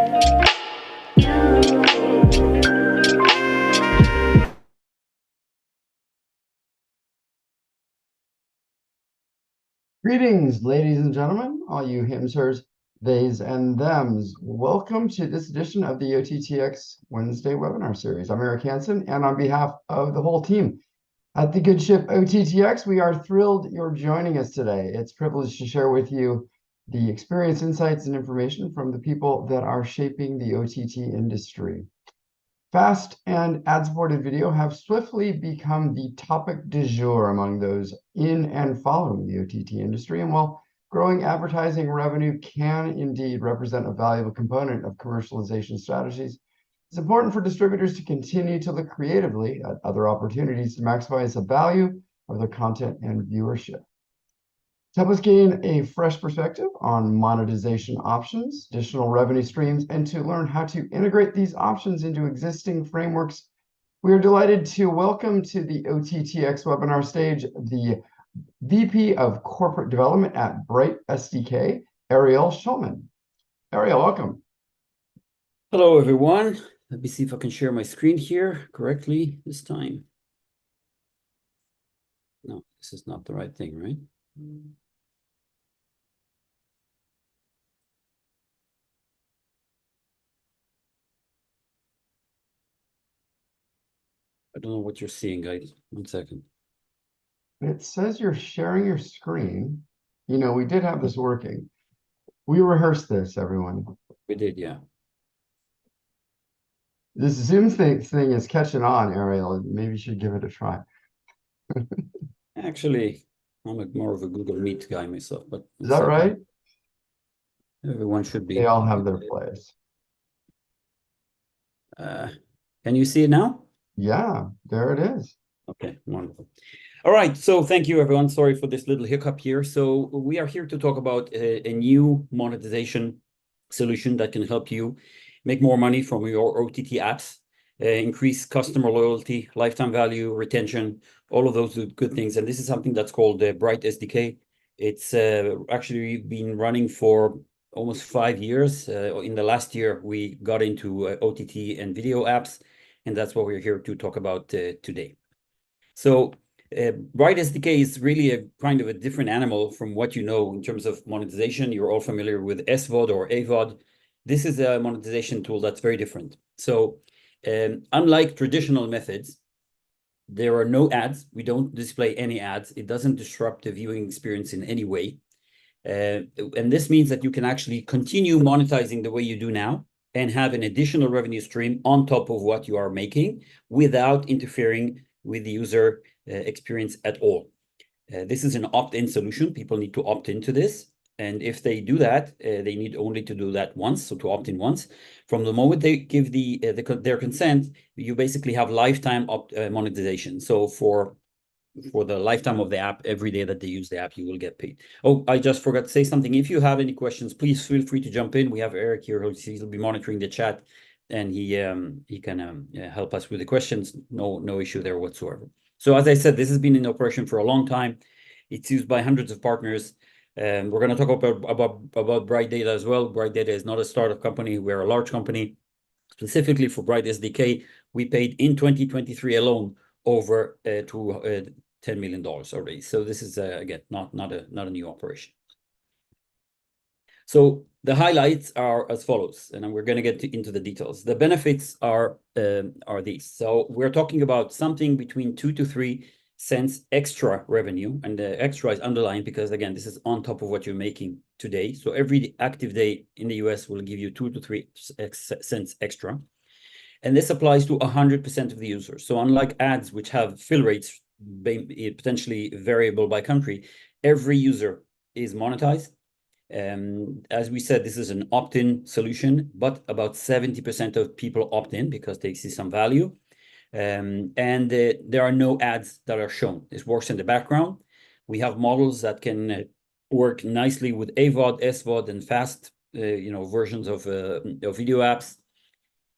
Greetings, ladies and gentlemen, all you hims, hers, theys, and thems. Welcome to this edition of the OTT.X Wednesday webinar series. I'm Eric Hansen, and on behalf of the whole team at the good ship OTT.X, we are thrilled you're joining us today. It's a privilege to share with you the experience, insights, and information from the people that are shaping the OTT industry. Fast and ad-supported video have swiftly become the topic du jour among those in and following the OTT industry. And while growing advertising revenue can indeed represent a valuable component of commercialization strategies, it's important for distributors to continue to look creatively at other opportunities to maximize the value of their content and viewership. To help us gain a fresh perspective on monetization options, additional revenue streams, and to learn how to integrate these options into existing frameworks, we are delighted to welcome to the OTT.X webinar stage the VP of Corporate Development at Bright SDK, Ariel Shulman. Ariel, welcome. Hello, everyone. Let me see if I can share my screen here correctly this time. No, this is not the right thing, right? I don't know what you're seeing, guys. 1 second. It says you're sharing your screen. You know, we did have this working. We rehearsed this, everyone. We did, yeah. This Zoom thing is catching on, Ariel. Maybe you should give it a try. Actually, I'm more of a Google Meet guy myself, but Is that right? Everyone should be. They all have their place. Can you see it now? Yeah, there it is. Okay, wonderful. All right, so thank you, everyone. Sorry for this little hiccup here. So we are here to talk about a new monetization solution that can help you make more money from your OTT apps, increase customer loyalty, lifetime value, retention, all of those good things. And this is something that's called the Bright SDK. It's actually been running for almost 5 years. In the last year, we got into OTT and video apps, and that's what we're here to talk about today. So Bright SDK is really a kind of a different animal from what you know in terms of monetization. You're all familiar with SVOD or AVOD. This is a monetization tool that's very different. So unlike traditional methods, there are no ads. We don't display any ads. It doesn't disrupt the viewing experience in any way. And this means that you can actually continue monetizing the way you do now and have an additional revenue stream on top of what you are making without interfering with the user experience at all. This is an opt-in solution. People need to opt into this. And if they do that, they need only to do that once, so to opt in once. From the moment they give their consent, you basically have lifetime monetization. So for the lifetime of the app, every day that they use the app, you will get paid. Oh, I just forgot to say something. If you have any questions, please feel free to jump in. We have Eric here. He'll be monitoring the chat, and he can help us with the questions. No issue there whatsoever. So as I said, this has been in operation for a long time. It's used by hundreds of partners. We're going to talk about Bright Data as well. Bright Data is not a startup company. We're a large company. Specifically for Bright SDK, we paid in 2023 alone over to $10 million already. So this is again not a new operation. So the highlights are as follows, and we're going to get into the details. The benefits are these. So we're talking about something between 2 to 3 cents extra revenue, and the extra is underlined because again, this is on top of what you're making today. So every active day in the US will give you 2 to 3 cents extra, and this applies to 100% of the users. So unlike ads, which have fill rates potentially variable by country, every user is monetized. As we said, this is an opt-in solution, but about 70% of people opt in because they see some value. And there are no ads that are shown. This works in the background. We have models that can work nicely with AVOD, SVOD, and fast versions of video apps.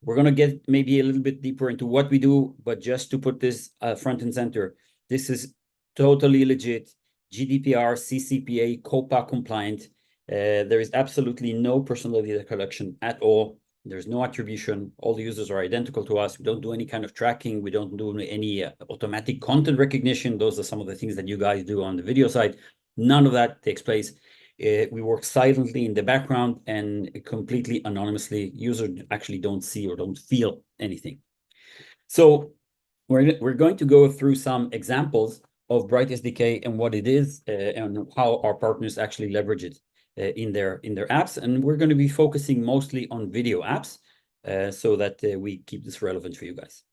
We're going to get maybe a little bit deeper into what we do, but just to put this front and center, this is totally legit, GDPR, CCPA, COPPA compliant. There is absolutely no personal data collection at all. There's no attribution. All the users are identical to us. We don't do any kind of tracking. We don't do any automatic content recognition. Those are some of the things that you guys do on the video side. None of that takes place. We work silently in the background and completely anonymously. Users actually don't see or don't feel anything. So we're going to go through some examples of Bright SDK and what it is and how our partners actually leverage it in their apps. And we're going to be focusing mostly on video apps so that we keep this relevant for you guys.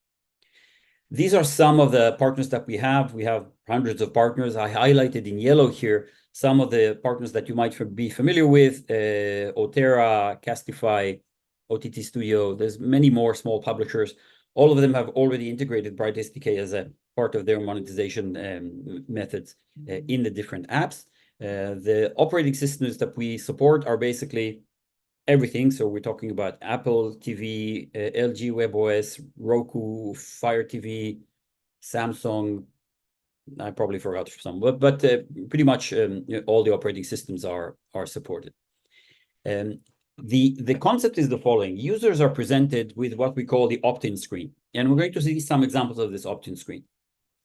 These are some of the partners that we have. We have hundreds of partners. I highlighted in yellow here some of the partners that you might be familiar with, Otera, Castify, OTT Studio. There's many more small publishers. All of them have already integrated Bright SDK as a part of their monetization methods in the different apps. The operating systems that we support are basically everything. So we're talking about Apple TV, LG WebOS, Roku, Fire TV, Samsung. I probably forgot some, but pretty much all the operating systems are supported. The concept is the following. Users are presented with what we call the opt-in screen. And we're going to see some examples of this opt-in screen.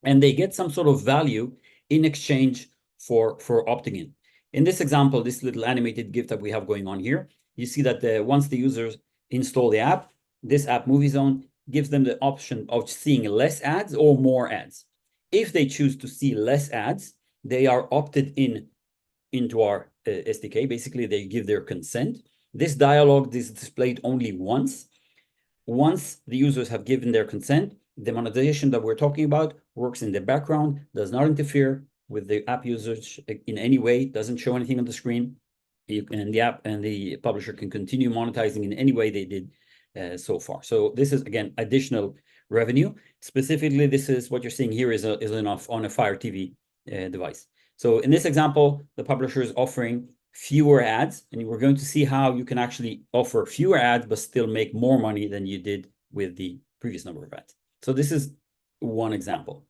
And they get some sort of value in exchange for opting in. In this example, this little animated GIF that we have going on here, you see that once the users install the app, this app Movie Zone gives them the option of seeing less ads or more ads. If they choose to see less ads, they are opted into our SDK. Basically, they give their consent. This dialogue is displayed only once. Once the users have given their consent, the monetization that we're talking about works in the background, does not interfere with the app users in any way, doesn't show anything on the screen. And the app and the publisher can continue monetizing in any way they did so far. So this is, again, additional revenue. Specifically, this is what you're seeing here is on a Fire TV device. So in this example, the publisher is offering fewer ads, and we're going to see how you can actually offer fewer ads, but still make more money than you did with the previous number of ads. So this is one example.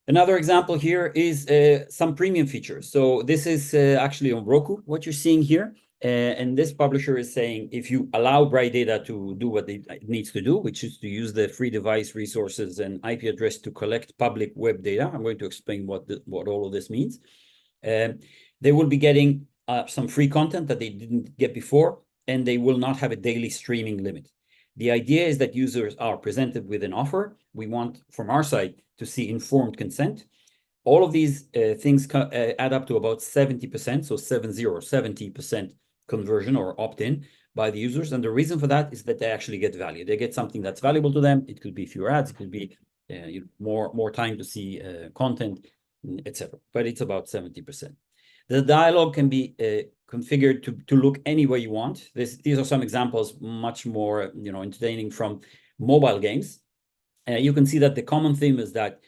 Another example here is some premium features. So this is actually on Roku, what you're seeing here. And this publisher is saying, if you allow Bright Data to do what it needs to do, which is to use the free device resources and IP address to collect public web data, I'm going to explain what all of this means. They will be getting some free content that they didn't get before, and they will not have a daily streaming limit. The idea is that users are presented with an offer. We want, from our side, to see informed consent. All of these things add up to about 70%, so 70% conversion or opt-in by the users. And the reason for that is that they actually get value. They get something that's valuable to them. It could be fewer ads, it could be more time to see content, etc. But it's about 70%. The dialogue can be configured to look any way you want. These are some examples, much more entertaining from mobile games. You can see that the common theme is that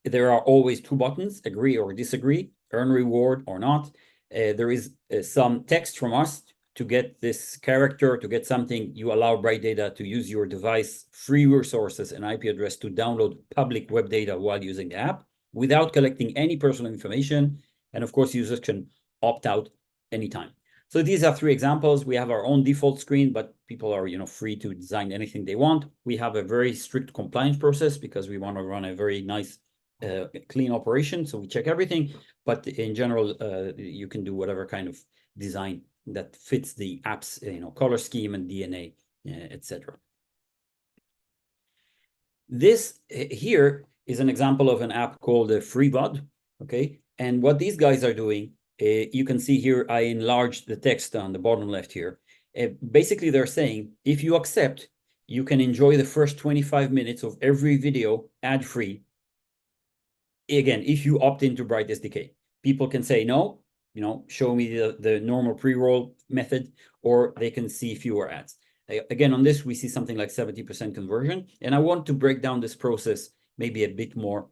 there are always two buttons, agree or disagree, earn reward or not. There is some text from us to get this character, to get something. You allow Bright Data to use your device, free resources and IP address to download public web data while using the app without collecting any personal information. And of course, users can opt out anytime. So these are three examples. We have our own default screen, but people are free to design anything they want. We have a very strict compliance process because we want to run a very nice, clean operation. So we check everything, but in general, you can do whatever kind of design that fits the app's color scheme and DNA, etc. This here is an example of an app called FreeVOD. Okay, and what these guys are doing, you can see here, I enlarged the text on the bottom left here. Basically, they're saying, if you accept, you can enjoy the first 25 minutes of every video ad-free. Again, if you opt into Bright SDK, people can say no, show me the normal pre-roll method, or they can see fewer ads. Again, on this, we see something like 70% conversion. And I want to break down this process maybe a bit more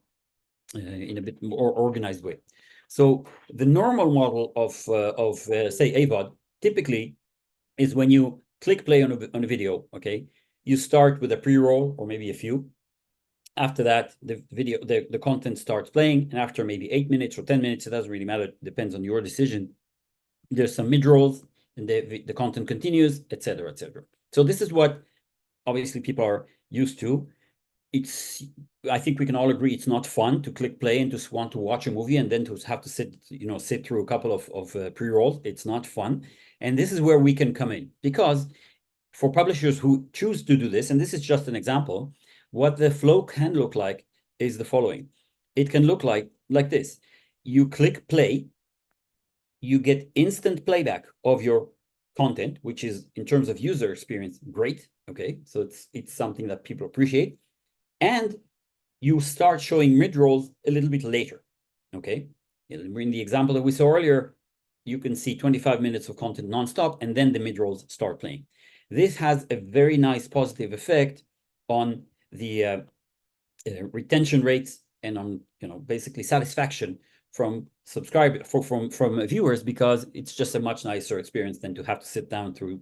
in a bit more organized way. So the normal model of say AVOD typically is when you click play on a video, okay, you start with a pre-roll or maybe a few. After that, the content starts playing, and after maybe 8 minutes or 10 minutes, it doesn't really matter, it depends on your decision. There's some mid-rolls, and the content continues, etc., etc. So this is what obviously people are used to. I think we can all agree it's not fun to click play and to want to watch a movie and then to have to sit through a couple of pre-rolls. It's not fun. And this is where we can come in, because for publishers who choose to do this, and this is just an example, what the flow can look like is the following. It can look like this. You click play, you get instant playback of your content, which is, in terms of user experience, great. Okay, so it's something that people appreciate. And you start showing mid-rolls a little bit later. Okay, in the example that we saw earlier, you can see 25 minutes of content nonstop, and then the mid-rolls start playing. This has a very nice positive effect on the retention rates and on basically satisfaction from from viewers, because it's just a much nicer experience than to have to sit down through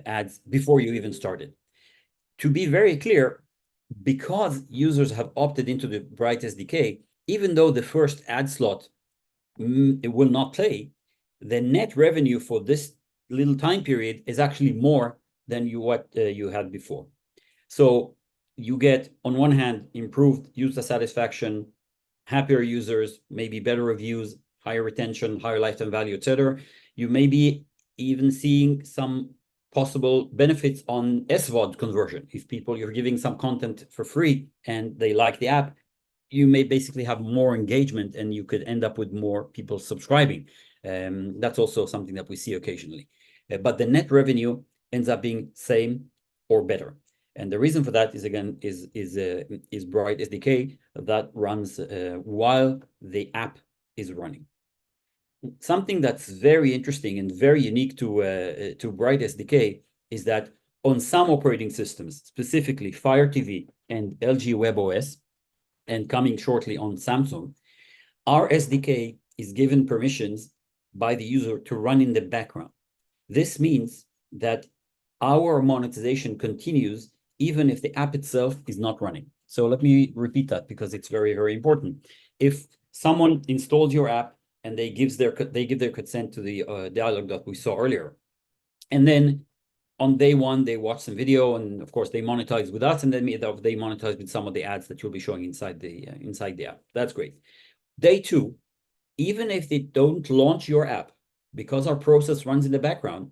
ads before you even started. To be very clear, because users have opted into the Bright SDK, even though the first ad slot it will not play, the net revenue for this little time period is actually more than what you had before. So you get, on one hand, improved user satisfaction, happier users, maybe better reviews, higher retention, higher lifetime value, etc. You may be even seeing some possible benefits on SVOD conversion. If you're giving some content for free and they like the app, you may basically have more engagement and you could end up with more people subscribing. That's also something that we see occasionally. But the net revenue ends up being same or better. And the reason for that is, again, is Bright SDK that runs while the app is running. Something that's very interesting and very unique to Bright SDK is that on some operating systems, specifically Fire TV and LG WebOS, and coming shortly on Samsung, our SDK is given permissions by the user to run in the background. This means that our monetization continues even if the app itself is not running. So let me repeat that, because it's very, very important. If someone installs your app and they give their consent to the dialogue that we saw earlier, and then on day one they watch some video, and of course they monetize with us, and then they monetize with some of the ads that you'll be showing inside the app. That's great. Day two, even if they don't launch your app, because our process runs in the background,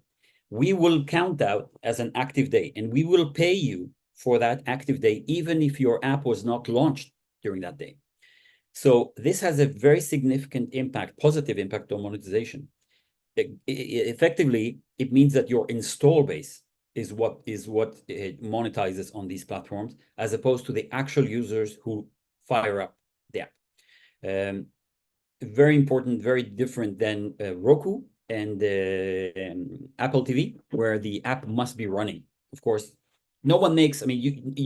we will count that as an active day, and we will pay you for that active day, even if your app was not launched during that day. So this has a very significant impact, positive impact on monetization. Effectively, it means that your install base is what monetizes on these platforms, as opposed to the actual users who fire up the app. Very important, very different than Roku and Apple TV, where the app must be running. Of course, no one makes,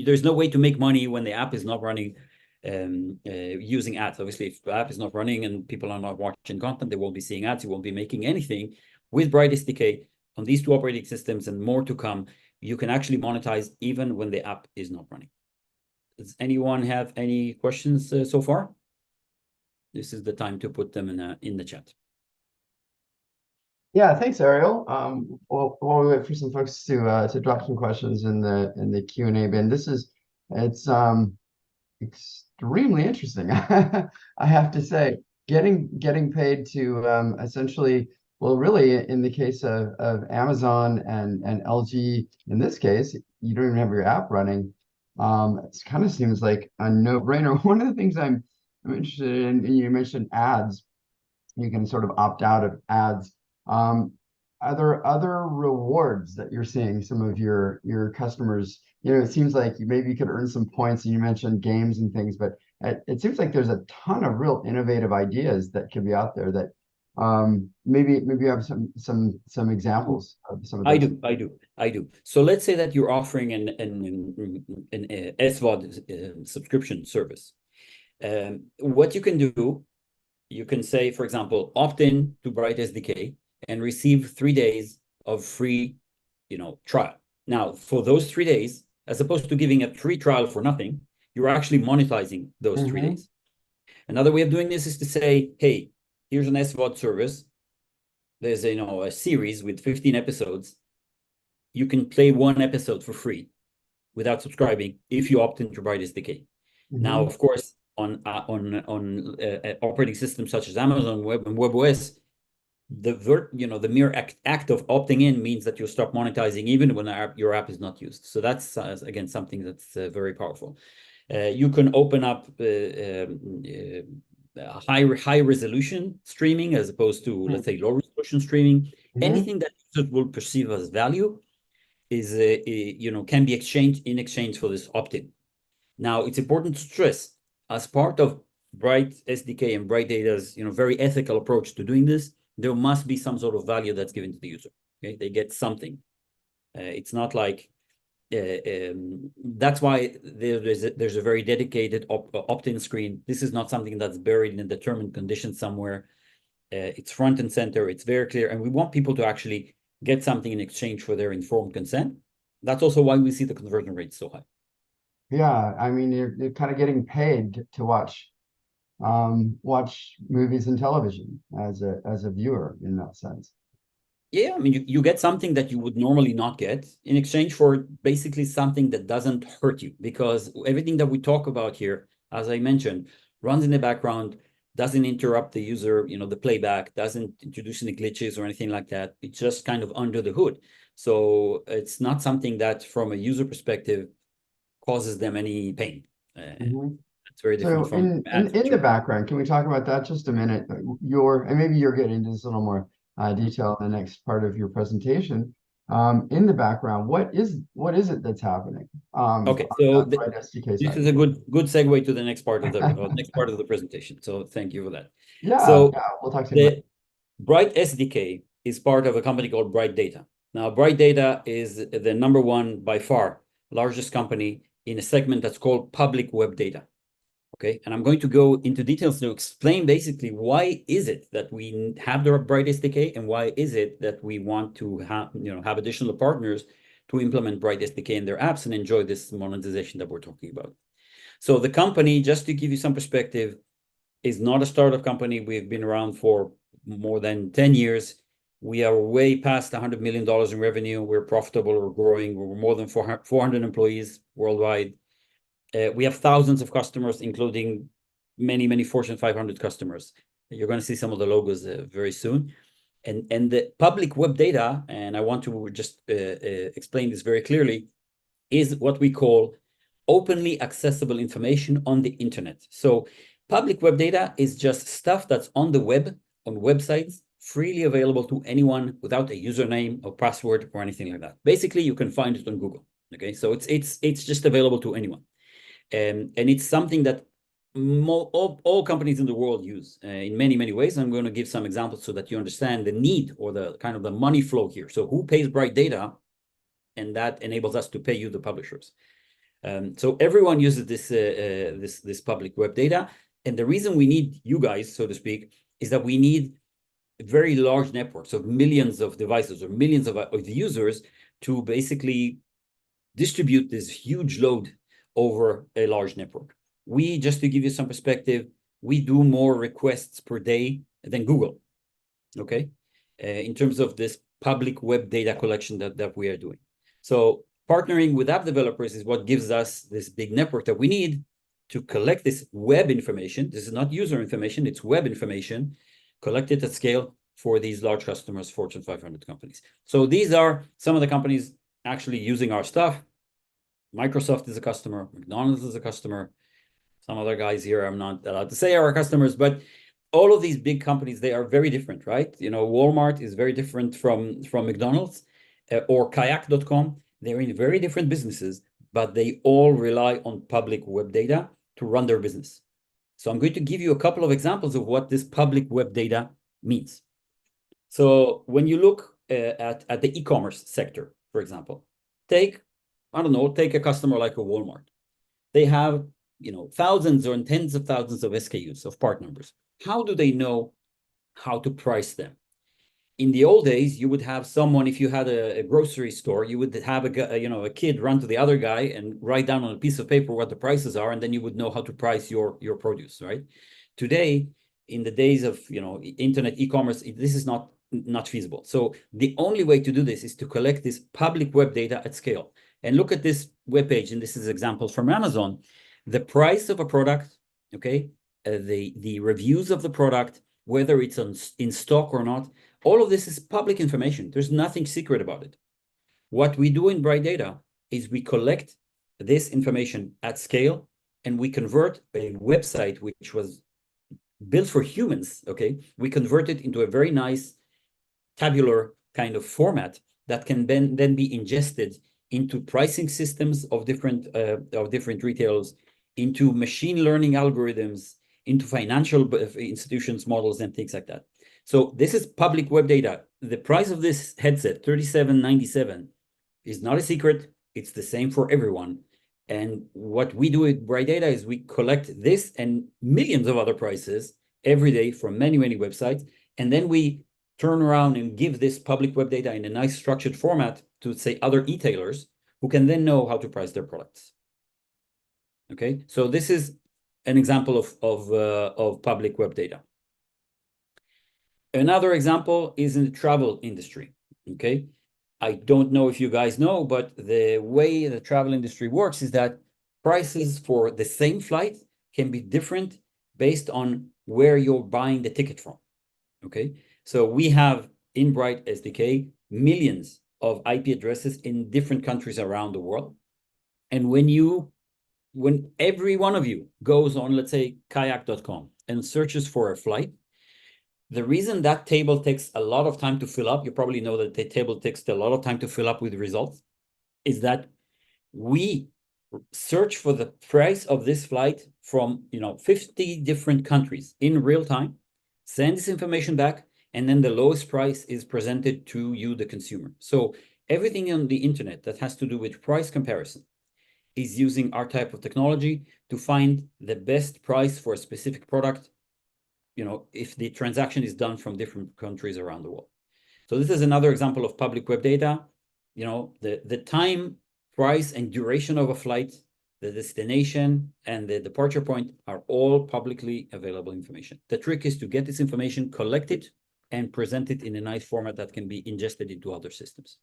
there's no way to make money when the app is not running using ads. Obviously, if the app is not running and people are not watching content, they won't be seeing ads, you won't be making anything. With Bright SDK, on these two operating systems and more to come, you can actually monetize even when the app is not running. Does anyone have any questions so far? This is the time to put them in the chat. Yeah, thanks, Ariel. While we wait for some folks to drop some questions in the Q&A bin, it's extremely interesting. I have to say, getting paid to essentially, well, really, in the case of Amazon and LG, in this case, you don't even have your app running. It kind of seems like a no-brainer. One of the things I'm interested in, you mentioned ads. You can sort of opt out of ads. Are there other rewards that you're seeing some of your customers? It seems like maybe you could earn some points, and you mentioned games and things, but it seems like there's a ton of real innovative ideas that could be out there that maybe you have some examples of some of those. I do. So let's say that you're offering an SVOD subscription service. What you can do, you can say, for example, opt in to Bright SDK and receive 3 days of free, trial. Now, for those 3 days, as opposed to giving a free trial for nothing, you're actually monetizing those 3 days. Another way of doing this is to say, hey, here's an SVOD service. there's a series with 15 episodes, you can play one episode for free without subscribing if you opt into Bright SDK. Now, of course, on operating systems such as Amazon Web and WebOS, the mere act of opting in means that you'll stop monetizing even when your app is not used. So that's again something that's very powerful. You can open up high resolution streaming as opposed to, let's say, low resolution streaming. Anything that users will perceive as value is can be exchanged in exchange for this opt-in. Now, it's important to stress, as part of Bright SDK and Bright Data's very ethical approach to doing this, there must be some sort of value that's given to the user. Okay, they get something. It's not like that's why there's a very dedicated opt-in screen. This is not something that's buried in a determined condition somewhere. It's front and center. It's very clear, and we want people to actually get something in exchange for their informed consent. That's also why we see the conversion rate so high. Yeah, I mean, you're kind of getting paid to watch movies and television as a viewer in that sense. Yeah, I mean, you get something that you would normally not get in exchange for basically something that doesn't hurt you, because everything that we talk about here, as I mentioned, runs in the background, doesn't interrupt the user, the playback, doesn't introduce any glitches or anything like that. It's just kind of under the hood. So it's not something that, from a user perspective, causes them any pain. It's very different from in the background. Can we talk about that just a minute? And maybe you're getting into this a little more detail in the next part of your presentation. In the background, what is it that's happening? Okay, so this is a good segue to the next part of the presentation. So thank you for that. Yeah, so we'll talk to you about it. Bright SDK is part of a company called Bright Data. Now, Bright Data is the #1 by far largest company in a segment that's called public web data. Okay, and I'm going to go into details to explain basically why is it that we have the Bright SDK, and why is it that we want to have additional partners to implement Bright SDK in their apps and enjoy this monetization that we're talking about. So the company, just to give you some perspective, is not a startup company. We've been around for more than 10 years. We are way past $100 million in revenue. We're profitable, we're growing. We're more than 400 employees worldwide. We have thousands of customers, including many Fortune 500 customers. You're going to see some of the logos very soon. And the public web data, and I want to just explain this very clearly, is what we call openly accessible information on the internet. So public web data is just stuff that's on the web, on websites, freely available to anyone without a username or password or anything like that. Basically, you can find it on Google. Okay, so it's just available to anyone. And it's something that all companies in the world use in many ways. I'm going to give some examples so that you understand the need, or the kind of the money flow here. So who pays Bright Data? And that enables us to pay you, the publishers. So everyone uses this public web data. And the reason we need you guys, so to speak, is that we need very large networks of millions of devices or millions of users to basically distribute this huge load over a large network. We, just to give you some perspective, we do more requests per day than Google, okay? In terms of this public web data collection that we are doing. So partnering with app developers is what gives us this big network that we need to collect this web information. This is not user information, it's web information, collected at scale for these large customers, Fortune 500 companies. So these are some of the companies actually using our stuff. Microsoft is a customer, McDonald's is a customer. Some other guys here I'm not allowed to say are our customers, but all of these big companies, they are very different, right? Walmart is very different from McDonald's or kayak.com. They're in very different businesses, but they all rely on public web data to run their business. So I'm going to give you a couple of examples of what this public web data means. So when you look at the e-commerce sector, for example, take a customer like a Walmart. They have, thousands or tens of thousands of SKUs, of part numbers. How do they know how to price them? In the old days, you would have someone, if you had a grocery store, you would have a kid run to the other guy and write down on a piece of paper what the prices are, and then you would know how to price your produce, right? Today, in the days of internet e-commerce, this is not not feasible. So the only way to do this is to collect this public web data at scale. And look at this web page, and this is examples from Amazon. The price of a product, okay, the reviews of the product, whether it's in stock or not, all of this is public information. There's nothing secret about it. What we do in Bright Data is we collect this information at scale, and we convert a website which was built for humans, okay, we convert it into a very nice tabular kind of format that can then be ingested into pricing systems of different retailers, into machine learning algorithms, into financial institutions models and things like that. So this is public web data. The price of this headset, $37.97, is not a secret. It's the same for everyone. And what we do with Bright Data is we collect this and millions of other prices every day from many, many websites. And then we turn around and give this public web data in a nice structured format to, say, other e-tailers who can then know how to price their products. Okay, so this is an example of public web data. Another example is in the travel industry. Okay, I don't know if you guys know, but the way the travel industry works is that prices for the same flight can be different based on where you're buying the ticket from. Okay, so we have in Bright SDK millions of IP addresses in different countries around the world. And when every one of you goes on, let's say, kayak.com and searches for a flight, the reason that table takes a lot of time to fill up, you probably know that the table takes a lot of time to fill up with results, is that we search for the price of this flight from 50 different countries in real time, send this information back, and then the lowest price is presented to you, the consumer. So everything on the internet that has to do with price comparison is using our type of technology to find the best price for a specific product, if the transaction is done from different countries around the world. So this is another example of public web data. The time, price, and duration of a flight, the destination, and the departure point are all publicly available information. The trick is to get this information, collect it, and present it in a nice format that can be ingested into other systems.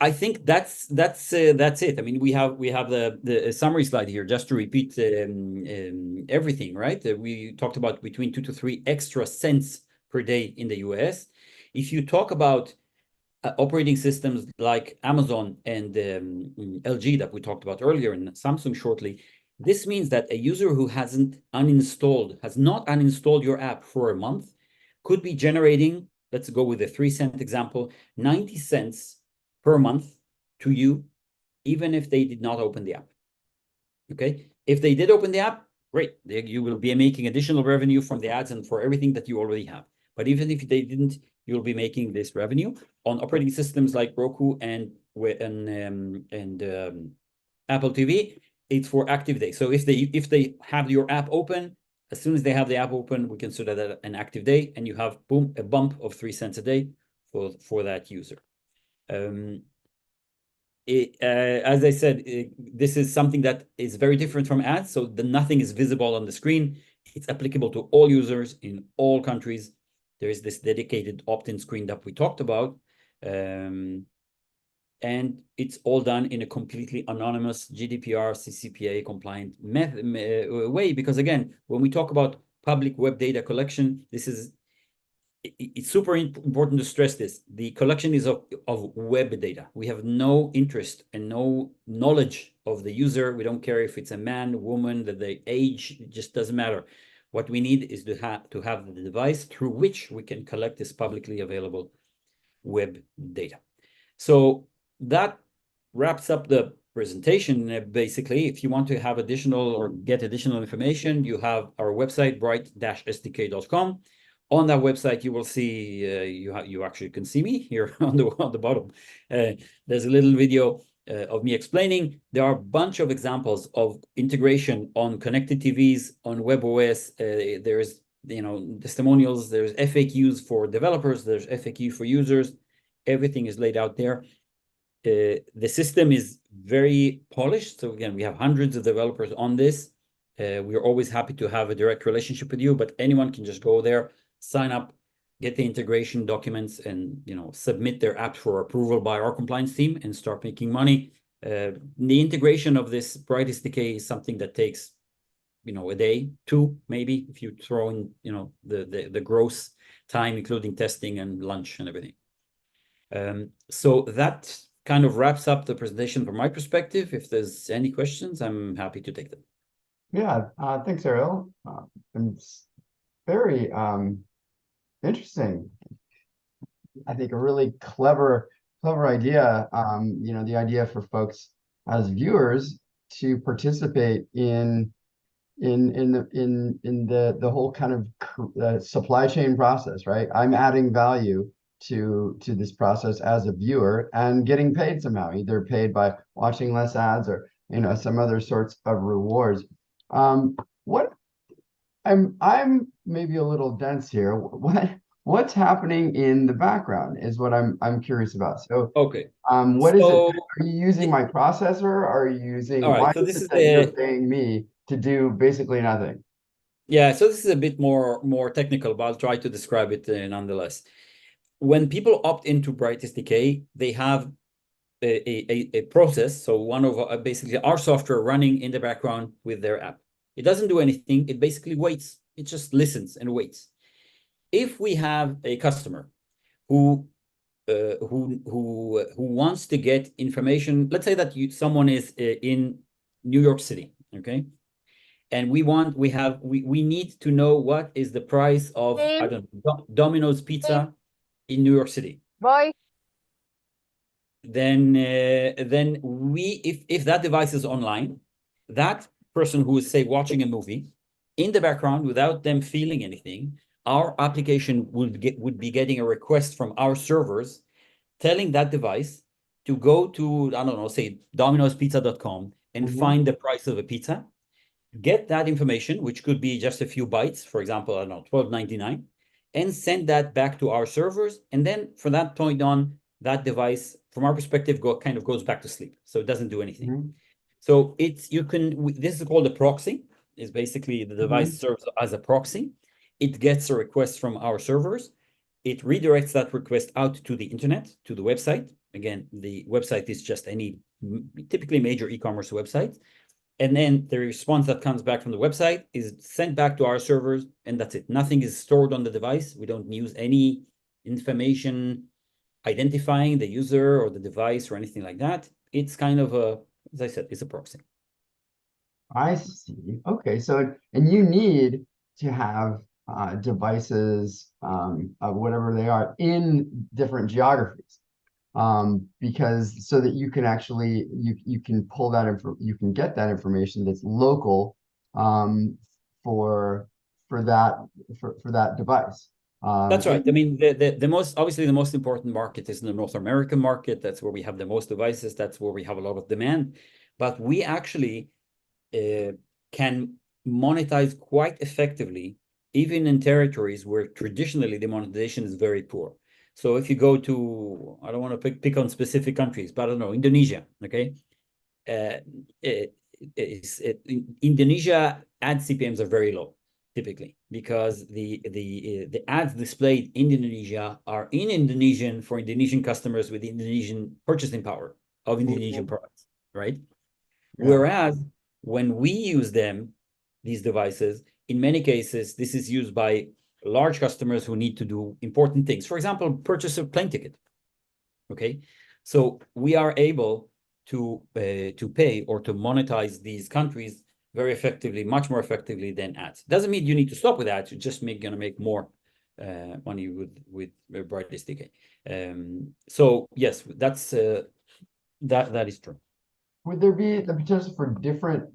I think that's it. I mean, we have the summary slide here just to repeat everything, right? We talked about between 2 to 3 extra cents per day in the US. If you talk about operating systems like Amazon and LG that we talked about earlier, and Samsung shortly, this means that a user who has not uninstalled your app for a month could be generating, let's go with a 3-cent example, 90 cents per month to you, even if they did not open the app. Okay, if they did open the app, great, you will be making additional revenue from the ads and for everything that you already have. But even if they didn't, you'll be making this revenue on operating systems like Roku and Apple TV. It's for active day. So if they have your app open, as soon as they have the app open, we consider that an active day, and you have, boom, a bump of 3 cents a day for that user. As I said, this is something that is very different from ads. So nothing is visible on the screen. It's applicable to all users in all countries. There is this dedicated opt-in screen that we talked about. And it's all done in a completely anonymous GDPR, CCPA compliant way. Because again, when we talk about public web data collection, it's super important to stress this. The collection is of web data. We have no interest and no knowledge of the user. We don't care if it's a man, woman, the age, it just doesn't matter. What we need is to have the device through which we can collect this publicly available web data. So that wraps up the presentation. Basically, if you want to have additional or get additional information, you have our website, bright-sdk.com. On that website, you will see, you actually can see me here on the bottom. There's a little video of me explaining. There are a bunch of examples of integration on connected TVs, on WebOS. There's testimonials, there's FAQs for developers, there's FAQ for users. Everything is laid out there. The system is very polished. So again, we have hundreds of developers on this. We are always happy to have a direct relationship with you, but anyone can just go there, sign up, get the integration documents, and submit their app for approval by our compliance team and start making money. The integration of this Bright SDK is something that takes a day, two, maybe, if you throw in the gross time, including testing and lunch and everything. So that kind of wraps up the presentation from my perspective. If there's any questions, I'm happy to take them. Yeah, thanks, Ariel. It's very interesting. I think a really clever idea. The idea for folks as viewers to participate in the whole kind of supply chain process, right? I'm adding value to this process as a viewer and getting paid somehow, either paid by watching less ads or some other sorts of rewards. What I'm maybe a little dense here. What's happening in the background is what I'm curious about. So okay, what is it? Are you using my processor? Are you using all right? why So is this it is that you're paying me to do basically nothing? Yeah, so this is a bit more technical, but I'll try to describe it nonetheless. When people opt into Bright SDK, they have a process. So one of basically our software running in the background with their app. It doesn't do anything. It basically waits. It just listens and waits. If we have a customer who wants to get information, let's say that someone is in New York City, okay? And we need to know what is the price of, I don't know, Domino's pizza in New York City. Bye. Then if that device is online, that person who is, say, watching a movie in the background without them feeling anything, our application would be getting a request from our servers telling that device to go to, I don't know, say dominospizza.com and find the price of a pizza, get that information, which could be just a few bytes, for example, I don't know, $12.99, and send that back to our servers. And then from that point on, that device, from our perspective, kind of goes back to sleep. So it doesn't do anything. So this is called a proxy. Is basically the device serves as a proxy. It gets a request from our servers. It redirects that request out to the internet, to the website. Again, the website is just any typically major e-commerce website. And then the response that comes back from the website is sent back to our servers, and that's it. Nothing is stored on the device. We don't use any information identifying the user or the device or anything like that. It's kind of as I said, it's a proxy. I see. Okay, so and you need to have devices of whatever they are in different geographies, because so that you can actually you can pull that you can get that information that's local for that device. That's right. I mean, the most obviously the most important market is in the North American market. That's where we have the most devices. That's where we have a lot of demand. But we actually can monetize quite effectively, even in territories where traditionally the monetization is very poor. So if you go to, I don't want to pick on specific countries, but I don't know, Indonesia, okay? Indonesia ad CPMs are very low, typically, because the ads displayed in Indonesia are in Indonesian for Indonesian customers with Indonesian purchasing power of Indonesian products, right? Yeah. Whereas when we use these devices, in many cases, this is used by large customers who need to do important things. For example, purchase a plane ticket. Okay, so we are able to pay or to monetize these countries very effectively, much more effectively than ads. Doesn't mean you need to stop with ads. You're just gonna make more money with Bright SDK. So yes, that's that is true. Would there be the potential for different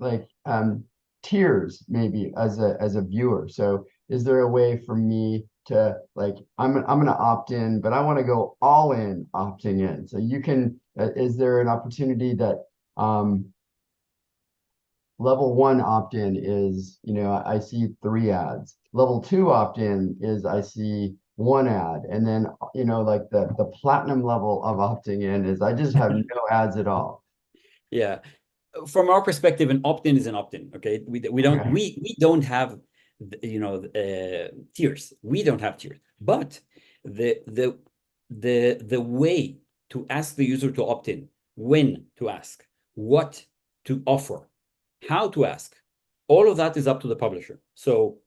tiers maybe as a viewer? So is there a way for me to I'm gonna opt in, but I want to go all in opting in? So you can is there an opportunity that level 1 opt-in is I see 3 ads. Level 2 opt-in is I see 1 ad, and then like the platinum level of opting in is I just have no ads at all. Yeah. from our perspective, an opt-in is an opt-in. Okay, we don't have tiers. We don't have tiers, but the way to ask the user to opt in, when to ask, what to offer, how to ask, all of that is up to the publisher. So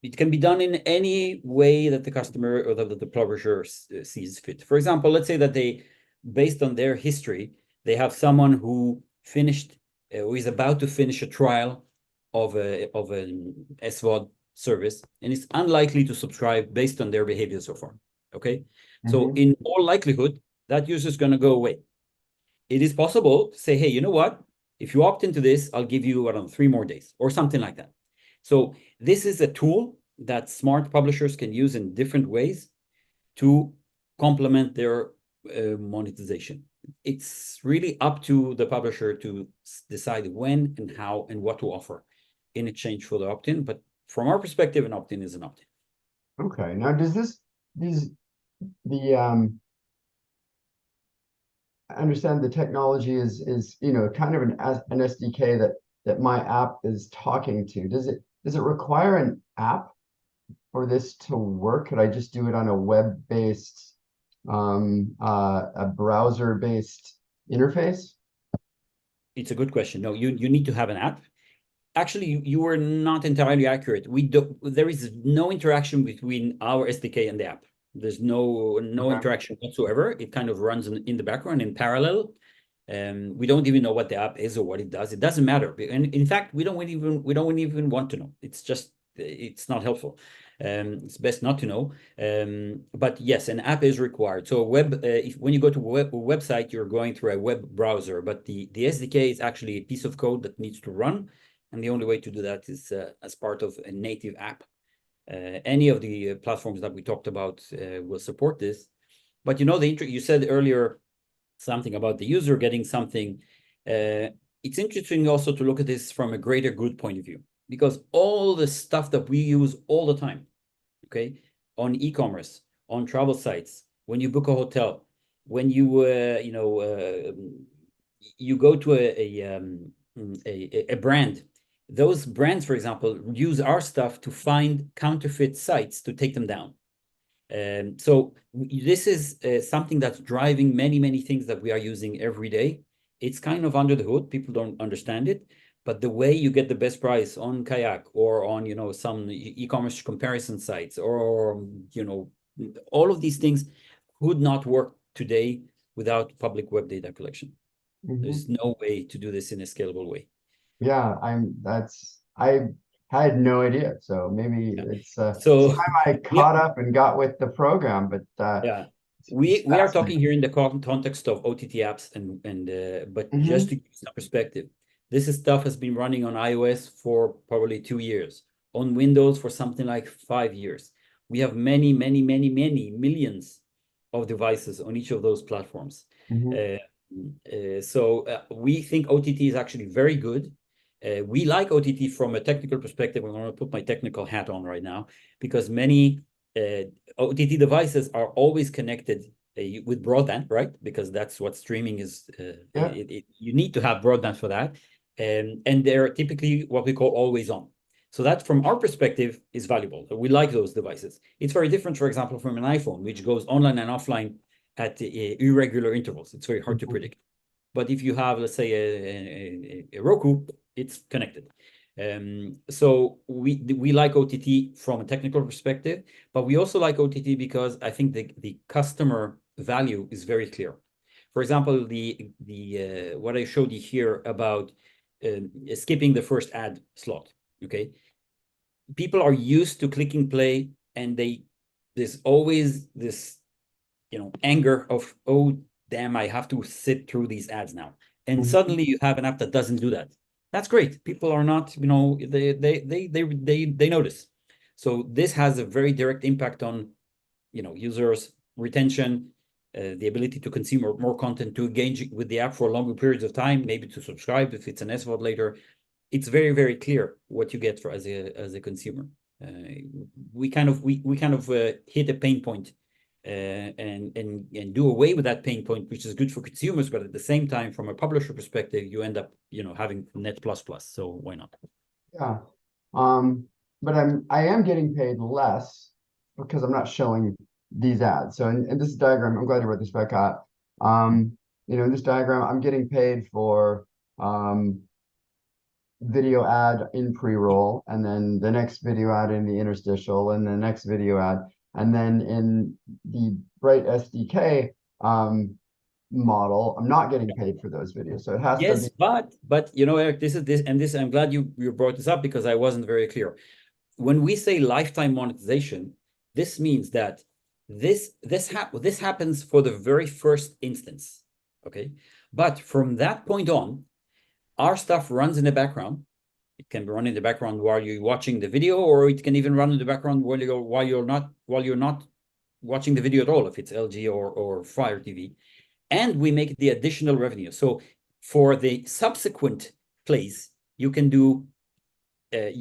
it can be done in any way that the customer or that the publisher sees fit. For example, let's say that they, based on their history, they have someone who finished who is about to finish a trial of an SVOD service and is unlikely to subscribe based on their behavior so far. Okay, so in all likelihood, that user is going to go away. It is possible to say, hey, you know what? If you opt into this, I'll give you, I don't know, 3 more days or something like that. So this is a tool that smart publishers can use in different ways to complement their monetization. It's really up to the publisher to decide when and how and what to offer in exchange for the opt-in. But from our perspective, an opt-in is an opt-in. Okay. Now, does I understand the technology is kind of an SDK that my app is talking to. Does it require an app for this to work? Could I just do it on a web-based, a browser-based interface? It's a good question. No, you need to have an app. Actually, you were not entirely accurate. There is no interaction between our SDK and the app. There's no interaction whatsoever. It kind of runs in the background in parallel. We don't even know what the app is or what it does. It doesn't matter. And in fact, we don't even want to know. It's not helpful. It's best not to know. But yes, an app is required. So when you go to a website, you're going through a web browser, but the SDK is actually a piece of code that needs to run. And the only way to do that is as part of a native app. Any of the platforms that we talked about will support this. But you said earlier something about the user getting something. It's interesting also to look at this from a greater good point of view, because all the stuff that we use all the time, okay, on e-commerce, on travel sites, when you book a hotel, when you you go to a brand. Those brands, for example, use our stuff to find counterfeit sites to take them down. So this is something that's driving many things that we are using every day. It's kind of under the hood. People don't understand it. But the way you get the best price on Kayak or on some e-commerce comparison sites or all of these things could not work today without public web data collection. There's no way to do this in a scalable way. Yeah, I had no idea. So maybe it's time I caught up and got with the program. But we are talking here in the context of OTT apps but just to give some perspective, this stuff has been running on iOS for probably 2 years, on Windows for something like 5 years. We have many millions of devices on each of those platforms. So we think OTT is actually very good. We like OTT from a technical perspective. I'm going to put my technical hat on right now, because many OTT devices are always connected with broadband, right? Because that's what streaming is. You need to have broadband for that. And they're typically what we call always on. So that, from our perspective, is valuable. We like those devices. It's very different, for example, from an iPhone, which goes online and offline at irregular intervals. It's very hard to predict. But if you have, let's say, a Roku, it's connected. So we like OTT from a technical perspective, but we also like OTT because I think the customer value is very clear. For example, what I showed you here about skipping the first ad slot. Okay, people are used to clicking play, and there's always this anger of, oh damn, I have to sit through these ads now. And suddenly you have an app that doesn't do that. That's great. People are not, they notice. So this has a very direct impact on, users' retention, the ability to consume more content, to engage with the app for longer periods of time, maybe to subscribe if it's an SVOD later. It's very clear what you get as a consumer. We kind of hit a pain point and do away with that pain point, which is good for consumers, but at the same time, from a publisher perspective, you end up, having net plus plus. So why not? Yeah. But I am getting paid less because I'm not showing these ads. So in this diagram, I'm glad you wrote this back out. In this diagram, I'm getting paid for video ad in pre-roll, and then the next video ad in the interstitial, and the next video ad. And then in the Bright SDK model, I'm not getting paid for those videos. So it has to be. But Eric, this I'm glad you brought this up because I wasn't very clear. When we say lifetime monetization, this means that this happens for the very first instance. Okay. But from that point on, our stuff runs in the background. It can run in the background while you're watching the video, or it can even run in the background while you're not watching the video at all, if it's LG or Fire TV. And we make the additional revenue. So for the subsequent plays, you can do, I'm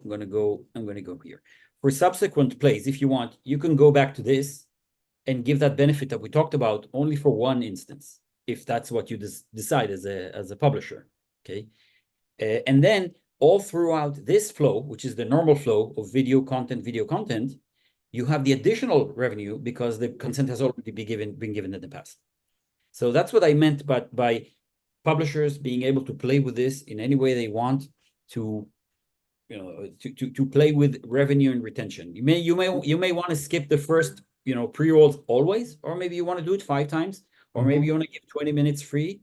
going to go here. For subsequent plays, if you want, you can go back to this and give that benefit that we talked about only for one instance, if that's what you decide as a publisher. Okay. And then all throughout this flow, which is the normal flow of video content, you have the additional revenue because the consent has already been given in the past. So that's what I meant by publishers being able to play with this in any way they want to play with revenue and retention. You may want to skip the first pre-rolls always, or maybe you want to do it 5 times, or maybe you want to give 20 minutes free,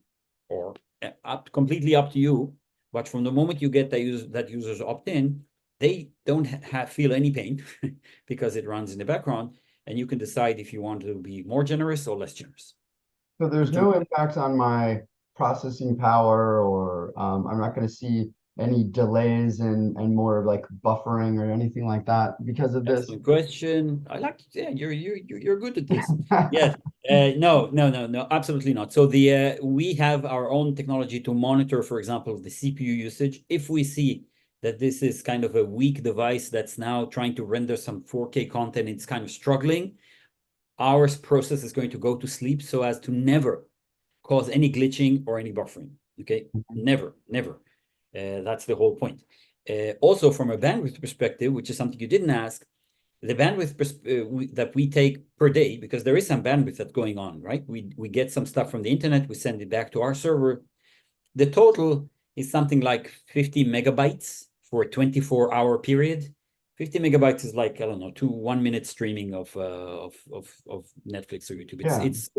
or completely up to you. But from the moment you get that users opt in, they don't feel any pain because it runs in the background, and you can decide if you want to be more generous or less generous. So there's no impact on my processing power, or I'm not going to see any delays and more like buffering or anything like that because of this. Excellent question. You're good at this. Yes. No, absolutely not. So we have our own technology to monitor, for example, the CPU usage. If we see that this is kind of a weak device that's now trying to render some 4K content, it's kind of struggling, our process is going to go to sleep so as to never cause any glitching or any buffering. Okay, never. That's the whole point. Also, from a bandwidth perspective, which is something you didn't ask, the bandwidth that we take per day, because there is some bandwidth that's going on, right? We get some stuff from the internet, we send it back to our server. The total is something like 50 megabytes for a 24-hour period. 50 megabytes is like, I don't know, 1 minute streaming of Netflix or YouTube. It's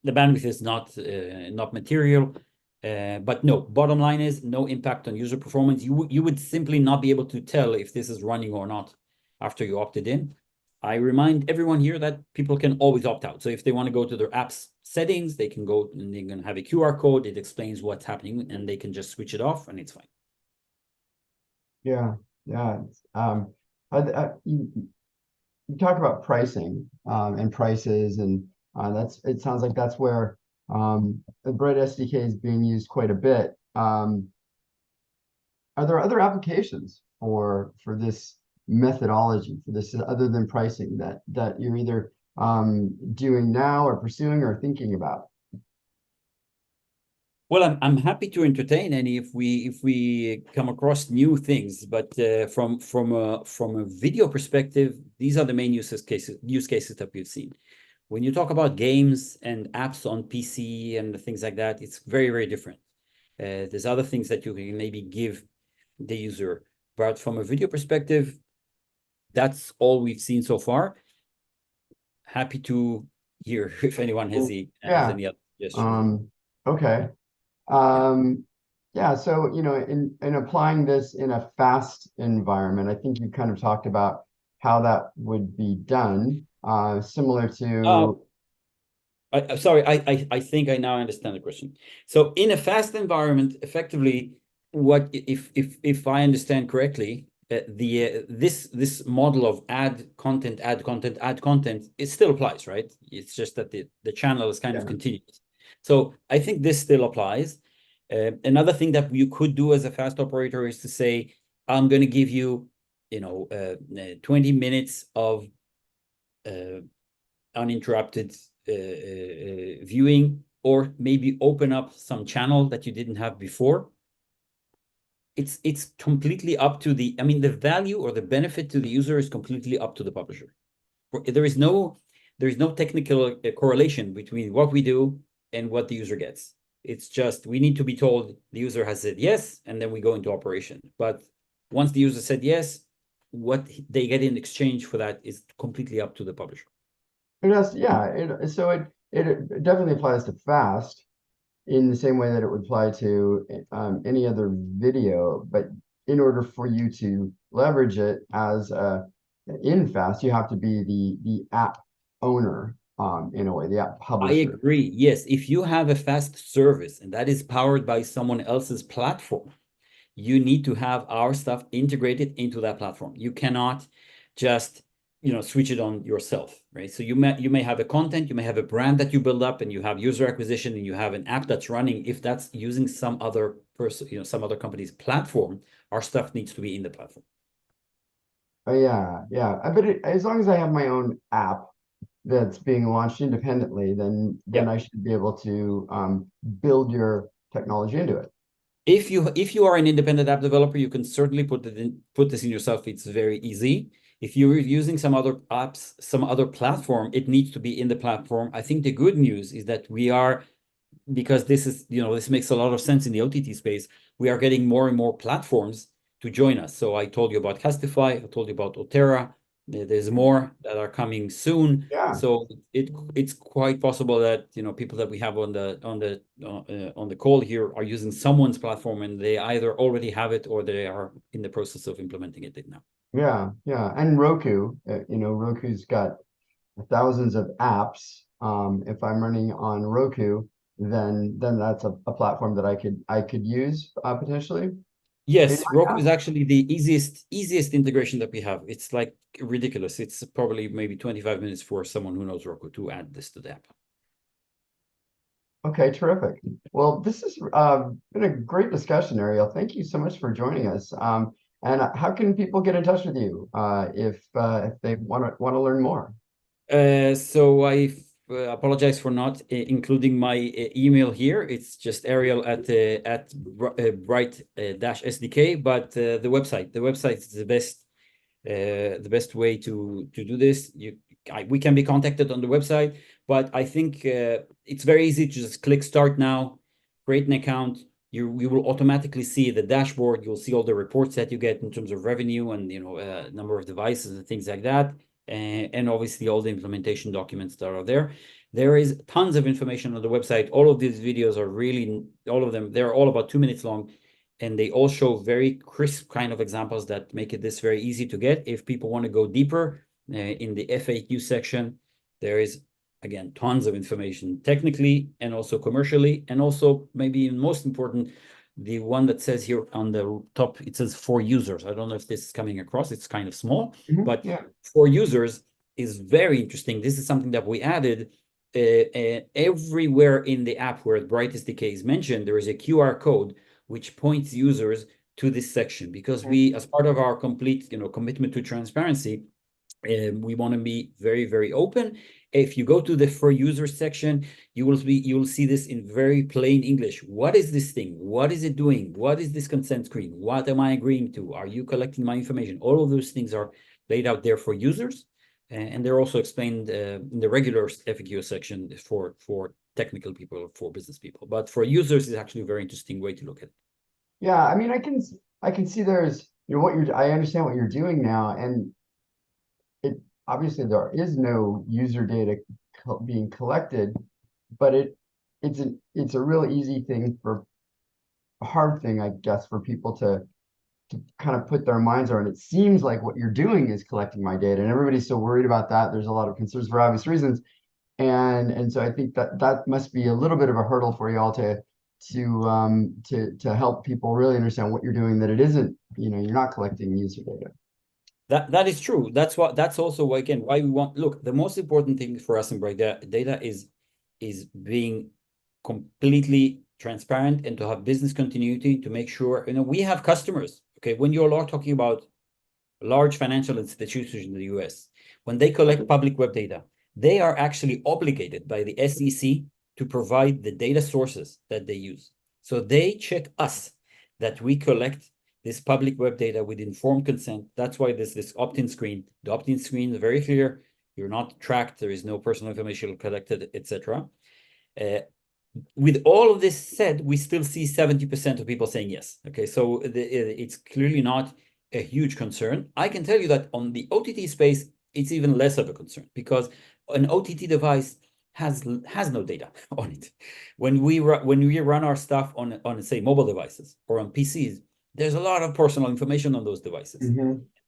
the bandwidth is not material. But no, bottom line is no impact on user performance. You would simply not be able to tell if this is running or not after you opted in. I remind everyone here that people can always opt out. So if they want to go to their app's settings, they can go and they're going to have a QR code. It explains what's happening, and they can just switch it off, and it's fine. Yeah. You talk about pricing and prices, and it sounds like that's where the Bright SDK is being used quite a bit. Are there other applications for this methodology, for this other than pricing that you're either doing now or pursuing or thinking about? Well, I'm happy to entertain any if we come across new things, but from a video perspective, these are the main use cases that we've seen. When you talk about games and apps on PC and things like that, it's very, very different. There's other things that you can maybe give the user, but from a video perspective, that's all we've seen so far. Happy to hear if anyone has any other suggestions. Okay. Yeah, so in applying this in a fast environment, I think you kind of talked about how that would be done, similar to. Sorry, I think I now understand the question. So in a fast environment, effectively, what if I understand correctly, this model of add content, it still applies, right? It's just that the channel is kind of continuous. So I think this still applies. Another thing that you could do as a fast operator is to say, I'm going to give you, 20 minutes of uninterrupted viewing, or maybe open up some channel that you didn't have before. It's completely up to the, I mean, the value or the benefit to the user is completely up to the publisher. There is no technical correlation between what we do and what the user gets. It's just, we need to be told the user has said yes, and then we go into operation. But once the user said yes, what they get in exchange for that is completely up to the publisher. So it definitely applies to FAST in the same way that it would apply to any other video. But in order for you to leverage it as in FAST, you have to be the app owner, in a way, the app I publisher. agree. Yes, if you have a FAST service and that is powered by someone else's platform, you need to have our stuff integrated into that platform. You cannot just, switch it on yourself, right? So you may have a content, you may have a brand that you build up, and you have user acquisition, and you have an app that's running. If that's using some other person, some other company's platform, our stuff needs to be in the platform. Oh yeah. But as long as I have my own app that's being launched independently, then I should be able to build your technology into it. If you are an independent app developer, you can certainly put this in yourself. It's very easy. If you're using some other apps, some other platform, it needs to be in the platform. I think the good news is that we are, because this is, this makes a lot of sense in the OTT space, we are getting more and more platforms to join us. So I told you about Castify, I told you about Otera. There's more that are coming soon. Yeah. So it's quite possible that people that we have on the call here are using someone's platform, and they either already have it or they are in the process of implementing it now. Yeah. And Roku, Roku's got thousands of apps. If I'm running on Roku, then that's a platform that I could use potentially. Yes, Roku is actually the easiest integration that we have. It's like ridiculous. It's probably maybe 25 minutes for someone who knows Roku to add this to the app. Okay, terrific. Well, this has been a great discussion, Ariel. Thank you so much for joining us. And how can people get in touch with you if they want to learn more? So I apologize for not including my email here. It's just Ariel at Bright SDK, but the website is the best way to do this. We can be contacted on the website, but I think it's very easy to just click start now, create an account. You will automatically see the dashboard. You'll see all the reports that you get in terms of revenue and number of devices and things like that. And obviously all the implementation documents that are there. There is tons of information on the website. All of these videos are really, all of them, they're all about 2 minutes long, and they all show very crisp kind of examples that make this very easy to get. If people want to go deeper in the FAQ section, there is, again, tons of information technically and also commercially, and also maybe most important, the one that says here on the top, it says for users. I don't know if this is coming across. It's kind of small, but for users is very interesting. This is something that we added everywhere in the app where Bright SDK is mentioned. There is a QR code which points users to this section, because we, as part of our complete commitment to transparency, we want to be very, very open. If you go to the for users section, you will see this in very plain English. What is this thing? What is it doing? What is this consent screen? What am I agreeing to? Are you collecting my information? All of those things are laid out there for users, and they're also explained in the regular FAQ section for technical people, for business people. But for users, it's actually a very interesting way to look at it. Yeah, I mean, I can see there's I understand what you're doing now, and it obviously there is no user data being collected, but it's a real easy thing a hard thing, I guess, for people to kind of put their minds around. It seems like what you're doing is collecting my data, and everybody's so worried about that. There's a lot of concerns for obvious reasons, and so I think that must be a little bit of a hurdle for y'all to help people really understand what you're doing, that it isn't, you're not collecting user data. That is true. That's also why, again, why we want, look, the most important thing for us in Bright Data is being completely transparent and to have business continuity, to make sure, we have customers. Okay, when you're talking about large financial institutions in the US, when they collect public web data, they are actually obligated by the SEC to provide the data sources that they use. So they check us that we collect this public web data with informed consent. That's why there's this opt-in screen. The opt-in screen is very clear. You're not tracked. There is no personal information collected, etc. With all of this said, we still see 70% of people saying yes. Okay, so it's clearly not a huge concern. I can tell you that on the OTT space, it's even less of a concern because an OTT device has no data on it. When we run our stuff on say mobile devices or on PCs, there's a lot of personal information on those devices.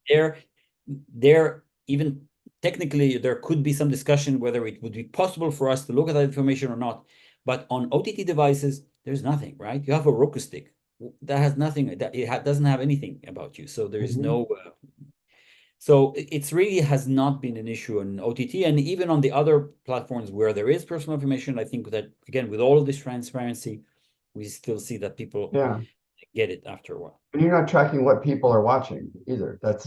There even technically there could be some discussion whether it would be possible for us to look at that information or not. But on OTT devices, there's nothing, right? You have a Roku stick that has nothing. It doesn't have anything about you. So there is no. So it's really has not been an issue on OTT, and even on the other platforms where there is personal information. I think that again, with all of this transparency, we still see that people get it after a while. And you're not tracking what people are watching either. That's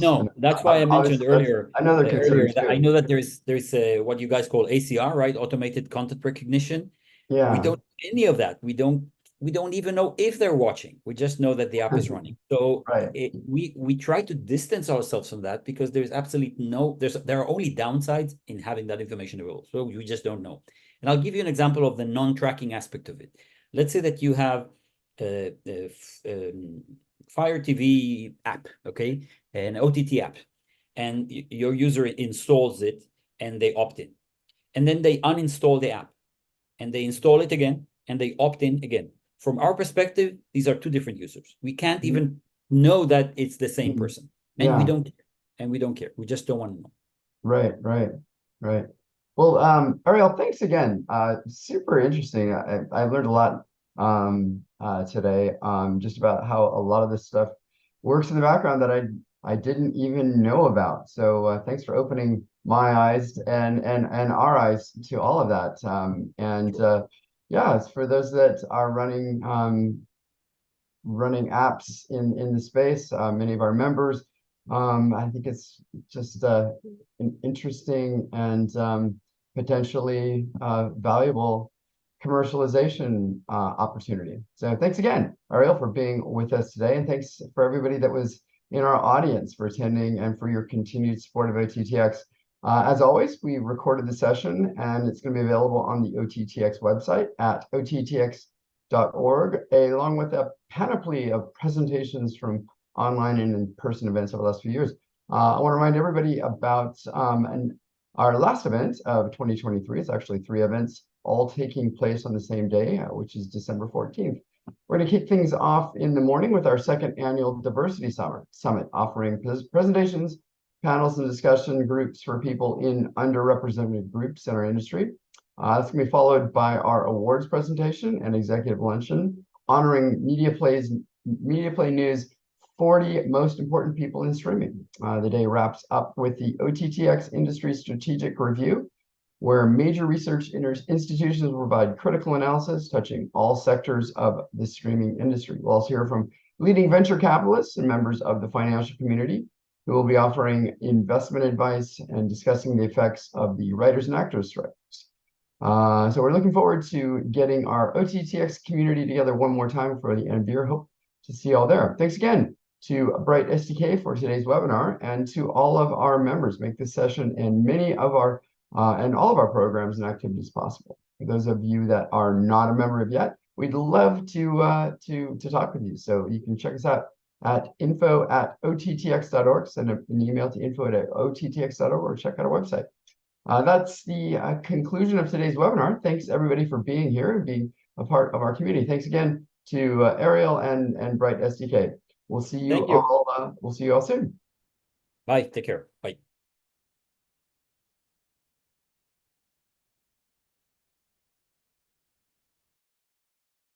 why I mentioned earlier. Another concern too. I know that there's what you guys call ACR, right? Automated content recognition. Yeah. We don't do any of that. We don't even know if they're watching. We just know that the app is running. So we try to distance ourselves from that because there's absolutely there are only downsides in having that information available. So we just don't know. And I'll give you an example of the non-tracking aspect of it. Let's say that you have Fire TV app, okay, an OTT app, and your user installs it and they opt in, and then they uninstall the app, and they install it again, and they opt in again. From our perspective, these are two different users. We can't even know that it's the same person, and we don't care. And we don't care. We just don't want to know. Right. Well, Ariel, thanks again. Super interesting. I've learned a lot today, just about how a lot of this stuff works in the background that I didn't even know about. So thanks for opening my eyes and our eyes to all of that. Yeah, it's for those that are running apps in the space, many of our members. I think it's just an interesting and potentially valuable commercialization opportunity. So thanks again, Ariel, for being with us today. And thanks for everybody that was in our audience for attending and for your continued support of OTT.X. As always, we recorded the session and it's going to be available on the OTT.X website at OTT.X.org, along with a panoply of presentations from online and in-person events over the last few years. I want to remind everybody about our last event of 2023. It's actually 3 events, all taking place on the same day, which is December 14th. We're going to kick things off in the morning with our 2nd annual Diversity Summit, offering presentations, panels, and discussion groups for people in underrepresented groups in our industry. It's going to be followed by our awards presentation and executive luncheon, honoring MediaPlay News' 40 most important people in streaming. The day wraps up with the OTT.X Industry Strategic Review, where major research institutions will provide critical analysis touching all sectors of the streaming industry. We'll also hear from leading venture capitalists and members of the financial community who will be offering investment advice and discussing the effects of the writers and actors strikes. So we're looking forward to getting our OTT.X community together one more time for the end of the year. Hope to see you all there. Thanks again to Bright SDK for today's webinar, and to all of our members. Make this session and many of our and all of our programs and activities possible. For those of you that are not a member of yet, we'd love to talk with you. So you can check us out at info@OTTX.org. Send an email to info@OTTX.org or check out our website. That's the conclusion of today's webinar. Thanks everybody for being here and being a part of our community. Thanks again to Ariel and Bright SDK. We'll see you all. We'll see you all soon. Bye. Take care. Bye.